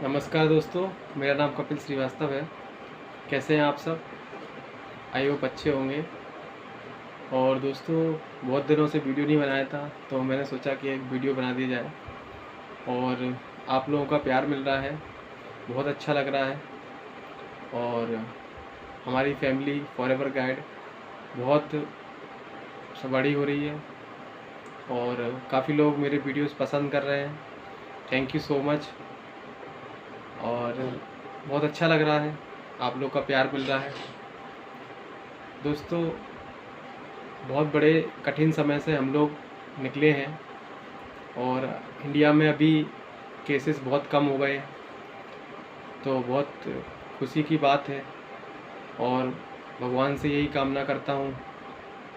नमस्कार दोस्तों, मेरा नाम कपिल श्रीवास्तव है। कैसे हैं आप सब? आई होप अच्छे होंगे। और दोस्तों, बहुत दिनों से वीडियो नहीं बनाया था, तो मैंने सोचा कि एक वीडियो बना दी जाए। और आप लोगों का प्यार मिल रहा है, बहुत अच्छा लग रहा है। और हमारी फैमिली फॉरएवर गाइड बहुत बड़ी हो रही है और काफ़ी लोग मेरे वीडियोस पसंद कर रहे हैं। Thank you so much. और बहुत अच्छा लग रहा है, आप लोग का प्यार मिल रहा है। दोस्तों, बहुत बड़े कठिन समय से हम लोग निकले हैं और इंडिया में अभी केसेस बहुत कम हो गए हैं, तो बहुत खुशी की बात है। और भगवान से यही कामना करता हूँ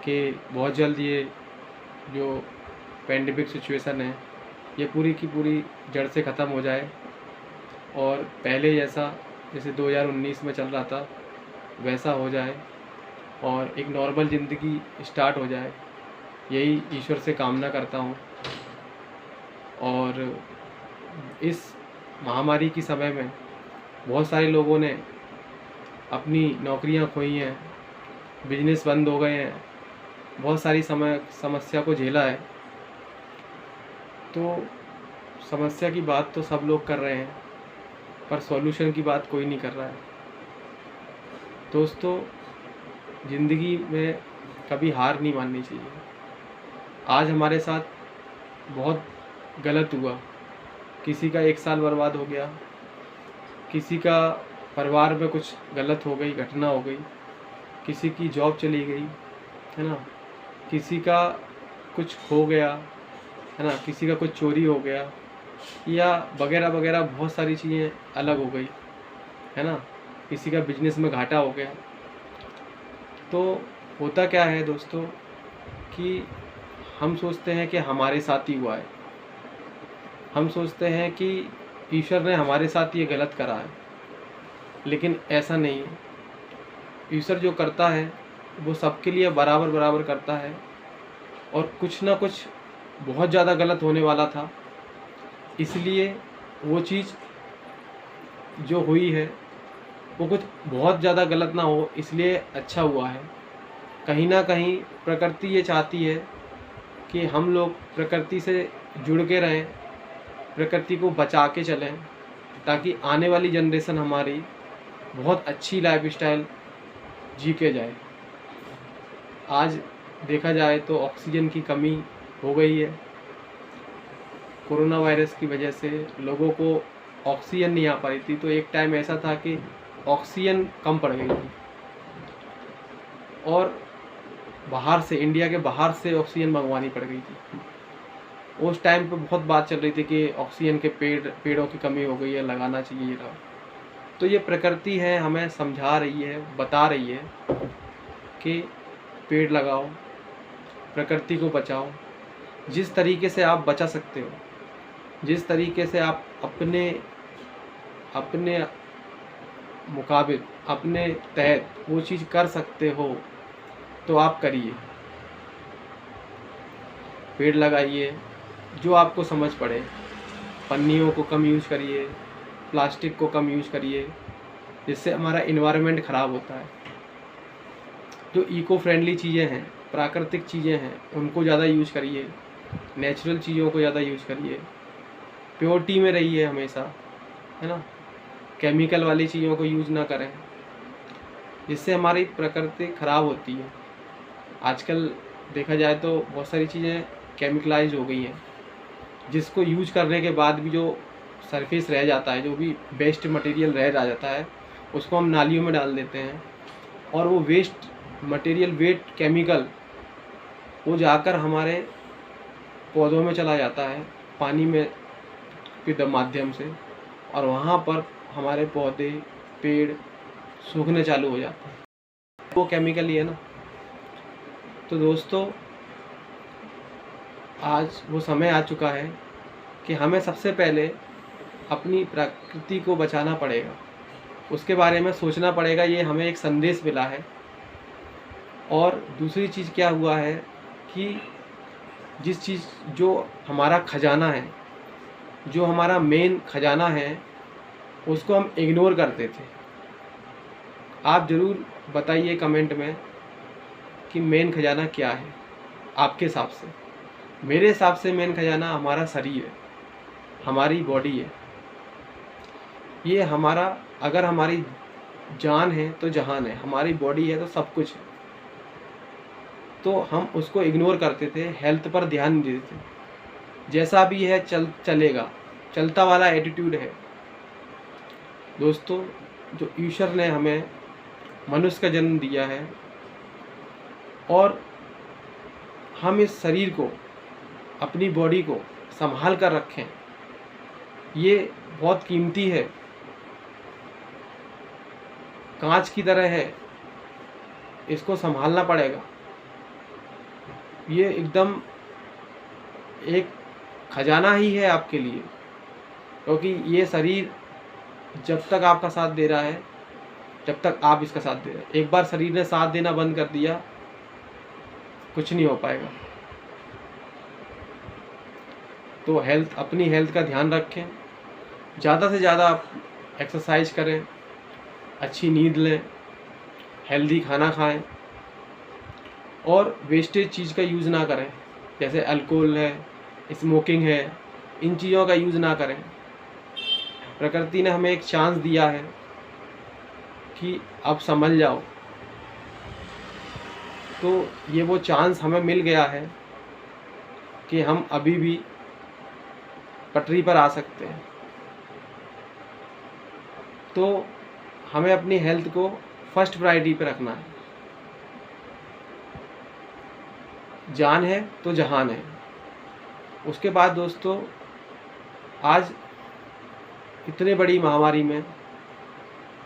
कि बहुत जल्द ये जो पैंडेमिक सिचुएशन है ये पूरी की पूरी जड़ से ख़त्म हो जाए और पहले जैसे 2019 में चल रहा था वैसा हो जाए और एक नॉर्मल ज़िंदगी स्टार्ट हो जाए, यही ईश्वर से कामना करता हूँ। और इस महामारी की समय में बहुत सारे लोगों ने अपनी नौकरियां खोई हैं, बिजनेस बंद हो गए हैं, बहुत सारी समस्या को झेला है। तो समस्या की बात तो सब लोग कर रहे हैं, पर सॉल्यूशन की बात कोई नहीं कर रहा है। दोस्तों, ज़िंदगी में कभी हार नहीं माननी चाहिए। आज हमारे साथ बहुत गलत हुआ, किसी का 1 साल बर्बाद हो गया, किसी का परिवार में कुछ गलत हो गई, घटना हो गई, किसी की जॉब चली गई, है ना, किसी का कुछ खो गया, है ना, किसी का कुछ चोरी हो गया या वगैरह वगैरह, बहुत सारी चीज़ें अलग हो गई, है ना, किसी का बिजनेस में घाटा हो गया। तो होता क्या है दोस्तों कि हम सोचते हैं कि हमारे साथ ही हुआ है, हम सोचते हैं कि ईश्वर ने हमारे साथ ये गलत करा है, लेकिन ऐसा नहीं है। ईश्वर जो करता है वो सबके लिए बराबर बराबर करता है और कुछ ना कुछ बहुत ज़्यादा गलत होने वाला था, इसलिए वो चीज़ जो हुई है वो कुछ बहुत ज़्यादा गलत ना हो, इसलिए अच्छा हुआ है। कहीं ना कहीं प्रकृति ये चाहती है कि हम लोग प्रकृति से जुड़ के रहें, प्रकृति को बचा के चलें, ताकि आने वाली जनरेशन हमारी बहुत अच्छी लाइफस्टाइल जी के जाए। आज देखा जाए तो ऑक्सीजन की कमी हो गई है, कोरोना वायरस की वजह से लोगों को ऑक्सीजन नहीं आ पा रही थी। तो एक टाइम ऐसा था कि ऑक्सीजन कम पड़ गई थी और बाहर से, इंडिया के बाहर से ऑक्सीजन मंगवानी पड़ गई थी। उस टाइम पे बहुत बात चल रही थी कि ऑक्सीजन के पेड़ों की कमी हो गई है, लगाना चाहिए ये। तो ये प्रकृति है, हमें समझा रही है, बता रही है कि पेड़ लगाओ, प्रकृति को बचाओ। जिस तरीके से आप बचा सकते हो, जिस तरीके से आप अपने अपने मुकाबिल, अपने तहत वो चीज़ कर सकते हो तो आप करिए। पेड़ लगाइए जो आपको समझ पड़े, पन्नियों को कम यूज़ करिए, प्लास्टिक को कम यूज़ करिए, जिससे हमारा इन्वायरमेंट ख़राब होता है। जो इको फ्रेंडली चीज़ें हैं, प्राकृतिक चीज़ें हैं, उनको ज़्यादा यूज़ करिए, नेचुरल चीज़ों को ज़्यादा यूज़ करिए, प्योरिटी में रहिए हमेशा, है ना, केमिकल वाली चीज़ों को यूज़ ना करें, जिससे हमारी प्रकृति ख़राब होती है। आजकल देखा जाए तो बहुत सारी चीज़ें केमिकलाइज हो गई हैं, जिसको यूज करने के बाद भी जो सरफेस रह जाता है, जो भी वेस्ट मटेरियल रह जाता है, उसको हम नालियों में डाल देते हैं और वो वेस्ट मटेरियल, वेट केमिकल, वो जाकर हमारे पौधों में चला जाता है पानी में के माध्यम से, और वहाँ पर हमारे पौधे, पेड़ सूखने चालू हो जाते हैं। वो केमिकल ही है ना। तो दोस्तों, आज वो समय आ चुका है कि हमें सबसे पहले अपनी प्रकृति को बचाना पड़ेगा, उसके बारे में सोचना पड़ेगा। ये हमें एक संदेश मिला है। और दूसरी चीज़ क्या हुआ है कि जिस चीज़ जो हमारा खजाना है, जो हमारा मेन खजाना है, उसको हम इग्नोर करते थे। आप ज़रूर बताइए कमेंट में कि मेन खजाना क्या है आपके हिसाब से। मेरे हिसाब से मेन खजाना हमारा शरीर है, हमारी बॉडी है। ये हमारा, अगर हमारी जान है तो जहान है, हमारी बॉडी है तो सब कुछ है। तो हम उसको इग्नोर करते थे, हेल्थ पर ध्यान नहीं देते थे। जैसा भी है चलेगा, चलता वाला एटीट्यूड है। दोस्तों, जो ईश्वर ने हमें मनुष्य का जन्म दिया है और हम इस शरीर को, अपनी बॉडी को संभाल कर रखें, ये बहुत कीमती है, कांच की तरह है, इसको संभालना पड़ेगा। ये एकदम एक खजाना ही है आपके लिए, क्योंकि ये शरीर जब तक आपका साथ दे रहा है, जब तक आप इसका साथ दे रहे हैं। एक बार शरीर ने साथ देना बंद कर दिया, कुछ नहीं हो पाएगा। तो अपनी हेल्थ का ध्यान रखें, ज़्यादा से ज़्यादा आप एक्सरसाइज करें, अच्छी नींद लें, हेल्दी खाना खाएं और वेस्टेज चीज़ का यूज़ ना करें, जैसे अल्कोहल है, स्मोकिंग है, इन चीज़ों का यूज़ ना करें। प्रकृति ने हमें एक चांस दिया है कि अब संभल जाओ, तो ये वो चांस हमें मिल गया है कि हम अभी भी पटरी पर आ सकते हैं। तो हमें अपनी हेल्थ को फर्स्ट प्रायोरिटी पे रखना है। जान है तो जहान है। उसके बाद दोस्तों, आज इतने बड़ी महामारी में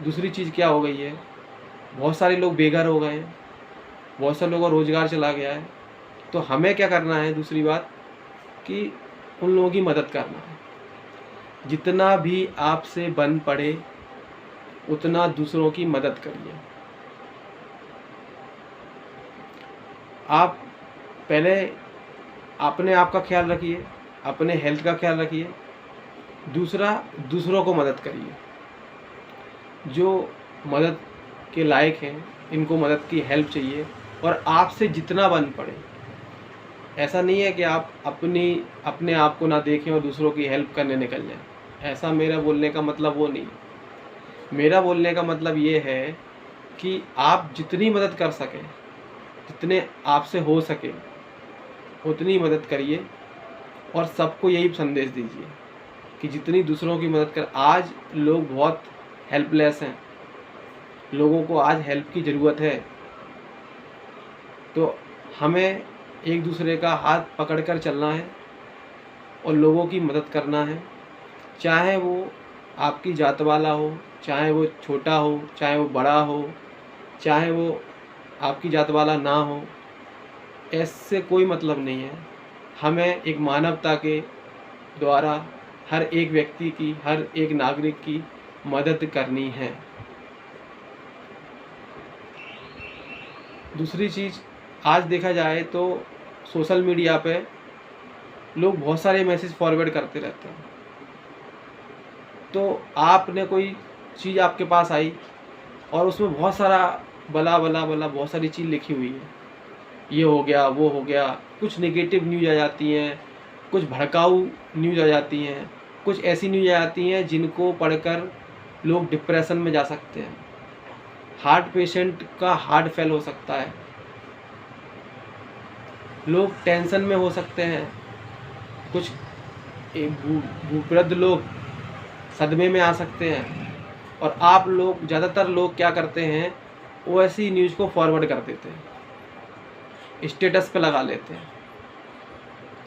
दूसरी चीज़ क्या हो गई है, बहुत सारे लोग बेघर हो गए हैं, बहुत सारे लोगों का रोज़गार चला गया है। तो हमें क्या करना है, दूसरी बात कि उन लोगों की मदद करना है। जितना भी आपसे बन पड़े उतना दूसरों की मदद करिए। आप पहले अपने आप का ख्याल रखिए, अपने हेल्थ का ख्याल रखिए, दूसरा दूसरों को मदद करिए। जो मदद के लायक हैं, इनको मदद की हेल्प चाहिए, और आपसे जितना बन पड़े। ऐसा नहीं है कि आप अपने आप को ना देखें और दूसरों की हेल्प करने निकल जाएं। ऐसा मेरा बोलने का मतलब वो नहीं। मेरा बोलने का मतलब ये है कि आप जितनी मदद कर सकें, जितने आपसे हो सके उतनी मदद करिए, और सबको यही संदेश दीजिए कि जितनी दूसरों की मदद कर। आज लोग बहुत हेल्पलेस हैं, लोगों को आज हेल्प की ज़रूरत है। तो हमें एक दूसरे का हाथ पकड़कर चलना है और लोगों की मदद करना है, चाहे वो आपकी जात वाला हो, चाहे वो छोटा हो, चाहे वो बड़ा हो, चाहे वो आपकी जात वाला ना हो। ऐसे कोई मतलब नहीं है। हमें एक मानवता के द्वारा हर एक व्यक्ति की, हर एक नागरिक की मदद करनी है। दूसरी चीज़, आज देखा जाए तो सोशल मीडिया पे लोग बहुत सारे मैसेज फॉरवर्ड करते रहते हैं। तो आपने कोई चीज़ आपके पास आई और उसमें बहुत सारा बला बला बला बहुत सारी चीज़ लिखी हुई है, ये हो गया, वो हो गया। कुछ नेगेटिव न्यूज़ आ जाती हैं, कुछ भड़काऊ न्यूज़ आ जाती हैं, कुछ ऐसी न्यूज़ आ जाती हैं जिनको पढ़कर लोग डिप्रेशन में जा सकते हैं। हार्ट पेशेंट का हार्ट फेल हो सकता है, लोग टेंशन में हो सकते हैं, कुछ वृद्ध लोग सदमे में आ सकते हैं। और आप लोग, ज़्यादातर लोग क्या करते हैं, वो ऐसी न्यूज़ को फॉरवर्ड कर देते हैं, स्टेटस पे लगा लेते हैं।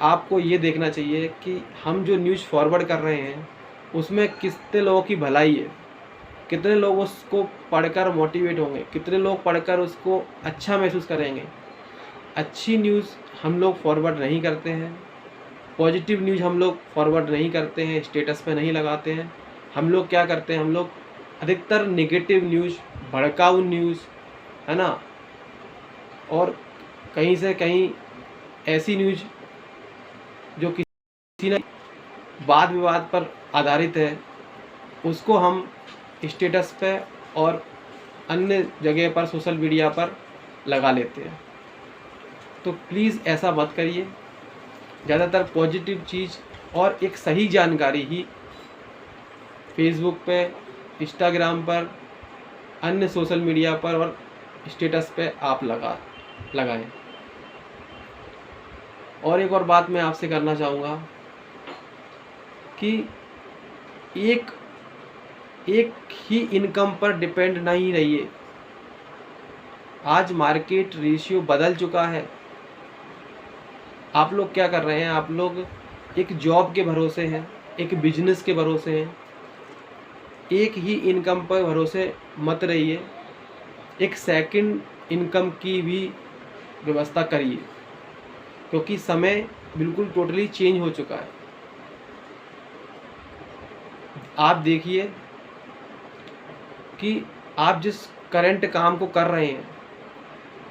आपको ये देखना चाहिए कि हम जो न्यूज़ फॉरवर्ड कर रहे हैं उसमें कितने लोगों की भलाई है, कितने लोग उसको पढ़कर मोटिवेट होंगे, कितने लोग पढ़कर उसको अच्छा महसूस करेंगे। अच्छी न्यूज़ हम लोग फॉरवर्ड नहीं करते हैं, पॉजिटिव न्यूज़ हम लोग फॉरवर्ड नहीं करते हैं, स्टेटस पे नहीं लगाते हैं। हम लोग क्या करते हैं, हम लोग अधिकतर नेगेटिव न्यूज़, भड़काऊ न्यूज़, है ना, और कहीं से कहीं ऐसी न्यूज़ जो किसी न वाद विवाद पर आधारित है, उसको हम स्टेटस पे और अन्य जगह पर सोशल मीडिया पर लगा लेते हैं। तो प्लीज़ ऐसा मत करिए। ज़्यादातर पॉजिटिव चीज़ और एक सही जानकारी ही फेसबुक पे, इंस्टाग्राम पर, अन्य सोशल मीडिया पर और स्टेटस पे आप लगाएं। और एक और बात मैं आपसे करना चाहूँगा कि एक ही इनकम पर डिपेंड नहीं रहिए। आज मार्केट रेशियो बदल चुका है। आप लोग क्या कर रहे हैं? आप लोग एक जॉब के भरोसे हैं, एक बिजनेस के भरोसे हैं। एक ही इनकम पर भरोसे मत रहिए, एक सेकंड इनकम की भी व्यवस्था करिए, क्योंकि समय बिल्कुल टोटली चेंज हो चुका है। आप देखिए कि आप जिस करंट काम को कर रहे हैं,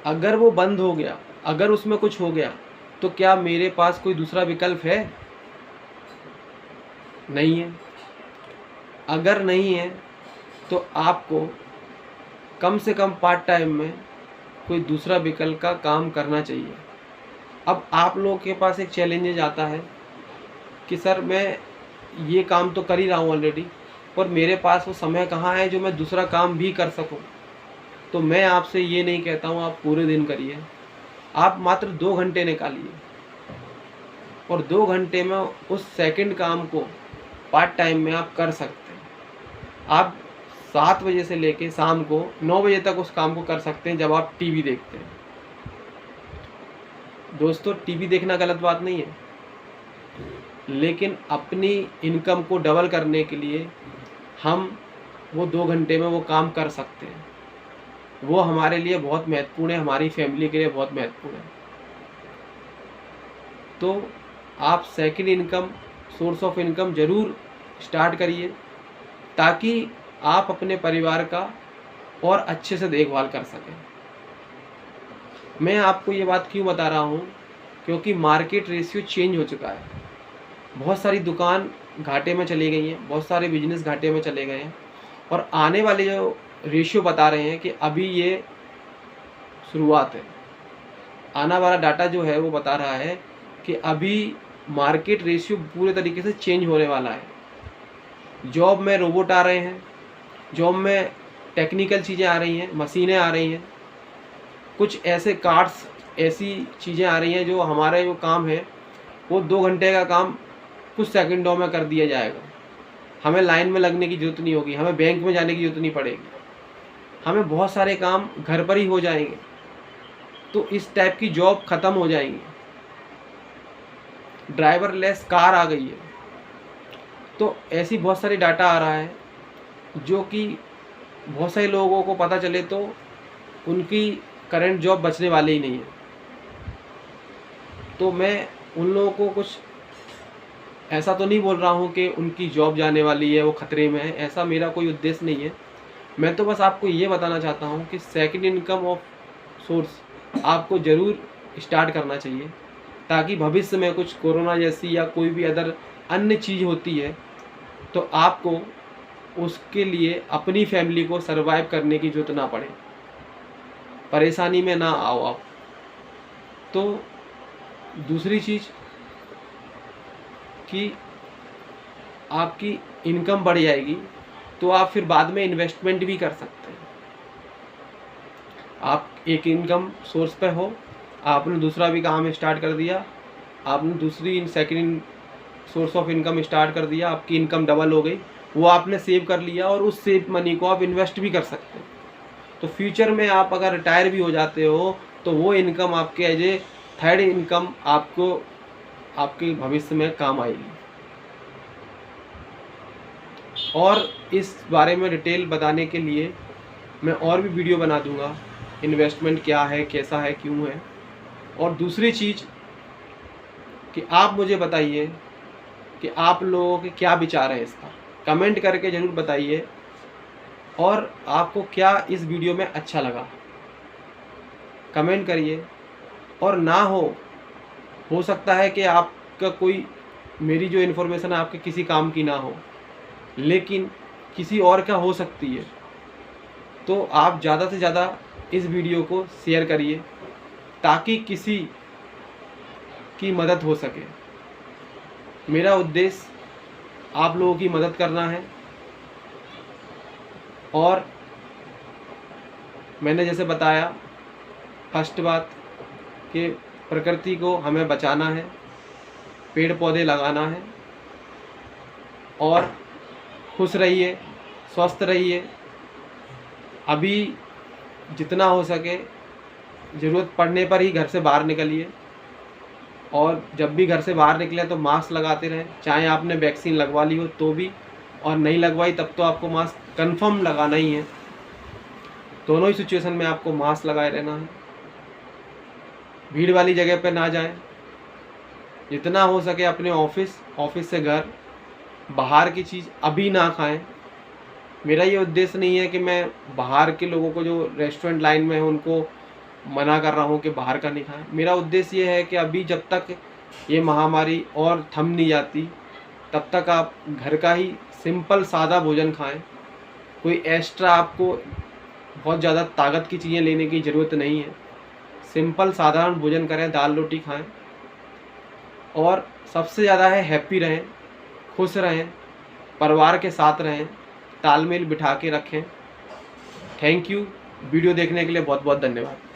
अगर वो बंद हो गया, अगर उसमें कुछ हो गया, तो क्या मेरे पास कोई दूसरा विकल्प है? नहीं है। अगर नहीं है तो आपको कम से कम पार्ट टाइम में कोई दूसरा विकल्प का काम करना चाहिए। अब आप लोगों के पास एक चैलेंजेज आता है कि सर मैं ये काम तो कर ही रहा हूँ ऑलरेडी, पर मेरे पास वो समय कहाँ है जो मैं दूसरा काम भी कर सकूँ। तो मैं आपसे ये नहीं कहता हूँ आप पूरे दिन करिए, आप मात्र 2 घंटे निकालिए और 2 घंटे में उस सेकंड काम को पार्ट टाइम में आप कर सकते हैं। आप 7 बजे से लेके शाम को 9 बजे तक उस काम को कर सकते हैं जब आप टीवी देखते हैं। दोस्तों, टीवी देखना गलत बात नहीं है, लेकिन अपनी इनकम को डबल करने के लिए हम वो 2 घंटे में वो काम कर सकते हैं। वो हमारे लिए बहुत महत्वपूर्ण है, हमारी फैमिली के लिए बहुत महत्वपूर्ण है। तो आप second income, source of income ज़रूर स्टार्ट करिए, ताकि आप अपने परिवार का और अच्छे से देखभाल कर सकें। मैं आपको ये बात क्यों बता रहा हूँ? क्योंकि मार्केट रेशियो चेंज हो चुका है। बहुत सारी दुकान घाटे में चली गई हैं, बहुत सारे बिजनेस घाटे में चले गए हैं, और आने वाले जो रेशियो बता रहे हैं कि अभी ये शुरुआत है। आने वाला डाटा जो है वो बता रहा है कि अभी मार्केट रेशियो पूरे तरीके से चेंज होने वाला है। जॉब में रोबोट आ रहे हैं, जॉब में टेक्निकल चीज़ें आ रही हैं, मशीनें आ रही हैं, कुछ ऐसे कार्ड्स, ऐसी चीज़ें आ रही हैं जो हमारे जो काम है वो 2 घंटे का काम कुछ सेकंडों में कर दिया जाएगा। हमें लाइन में लगने की ज़रूरत नहीं होगी, हमें बैंक में जाने की ज़रूरत नहीं पड़ेगी, हमें बहुत सारे काम घर पर ही हो जाएंगे। तो इस टाइप की जॉब ख़त्म हो जाएंगी। ड्राइवरलेस कार आ गई है। तो ऐसी बहुत सारी डाटा आ रहा है जो कि बहुत सारे लोगों को पता चले तो उनकी करंट जॉब बचने वाली ही नहीं है। तो मैं उन लोगों को कुछ ऐसा तो नहीं बोल रहा हूँ कि उनकी जॉब जाने वाली है, वो खतरे में है, ऐसा मेरा कोई उद्देश्य नहीं है। मैं तो बस आपको ये बताना चाहता हूँ कि सेकंड इनकम ऑफ सोर्स आपको ज़रूर स्टार्ट करना चाहिए, ताकि भविष्य में कुछ कोरोना जैसी या कोई भी अदर अन्य चीज़ होती है तो आपको उसके लिए अपनी फैमिली को सरवाइव करने की ज़रूरत ना पड़े, परेशानी में ना आओ आप। तो दूसरी चीज़ कि आपकी इनकम बढ़ जाएगी तो आप फिर बाद में इन्वेस्टमेंट भी कर सकते हैं। आप एक इनकम सोर्स पे हो, आपने दूसरा भी काम स्टार्ट कर दिया, आपने दूसरी second source of income start कर दिया, आपकी इनकम डबल हो गई, वो आपने सेव कर लिया और उस सेव मनी को आप इन्वेस्ट भी कर सकते हैं। तो फ्यूचर में आप अगर रिटायर भी हो जाते हो तो वो इनकम आपके एज ए थर्ड इनकम आपको आपके भविष्य में काम आएगी। और इस बारे में डिटेल बताने के लिए मैं और भी वीडियो बना दूंगा, इन्वेस्टमेंट क्या है, कैसा है, क्यों है। और दूसरी चीज़ कि आप मुझे बताइए कि आप लोगों के क्या विचार है इसका, कमेंट करके ज़रूर बताइए। और आपको क्या इस वीडियो में अच्छा लगा कमेंट करिए। और ना हो सकता है कि आपका कोई, मेरी जो इन्फॉर्मेशन है आपके किसी काम की ना हो, लेकिन किसी और का हो सकती है। तो आप ज़्यादा से ज़्यादा इस वीडियो को शेयर करिए ताकि किसी की मदद हो सके। मेरा उद्देश्य आप लोगों की मदद करना है और मैंने जैसे बताया फर्स्ट बात कि प्रकृति को हमें बचाना है, पेड़ पौधे लगाना है और खुश रहिए, स्वस्थ रहिए। अभी जितना हो सके ज़रूरत पड़ने पर ही घर से बाहर निकलिए और जब भी घर से बाहर निकले तो मास्क लगाते रहें, चाहे आपने वैक्सीन लगवा ली हो तो भी, और नहीं लगवाई तब तो आपको मास्क कंफर्म लगाना ही है। दोनों ही सिचुएशन में आपको मास्क लगाए रहना है। भीड़ वाली जगह पर ना जाएं, जितना हो सके अपने ऑफिस से घर, बाहर की चीज़ अभी ना खाएं। मेरा ये उद्देश्य नहीं है कि मैं बाहर के लोगों को जो रेस्टोरेंट लाइन में है उनको मना कर रहा हूँ कि बाहर का नहीं खाएं। मेरा उद्देश्य ये है कि अभी जब तक ये महामारी और थम नहीं जाती तब तक आप घर का ही सिंपल सादा भोजन खाएं। कोई एक्स्ट्रा आपको बहुत ज़्यादा ताकत की चीज़ें लेने की ज़रूरत नहीं है। सिंपल साधारण भोजन करें, दाल रोटी खाएं और सबसे ज़्यादा है हैप्पी रहें, खुश रहें, परिवार के साथ रहें, तालमेल बिठा के रखें। Thank you. वीडियो देखने के लिए बहुत बहुत धन्यवाद।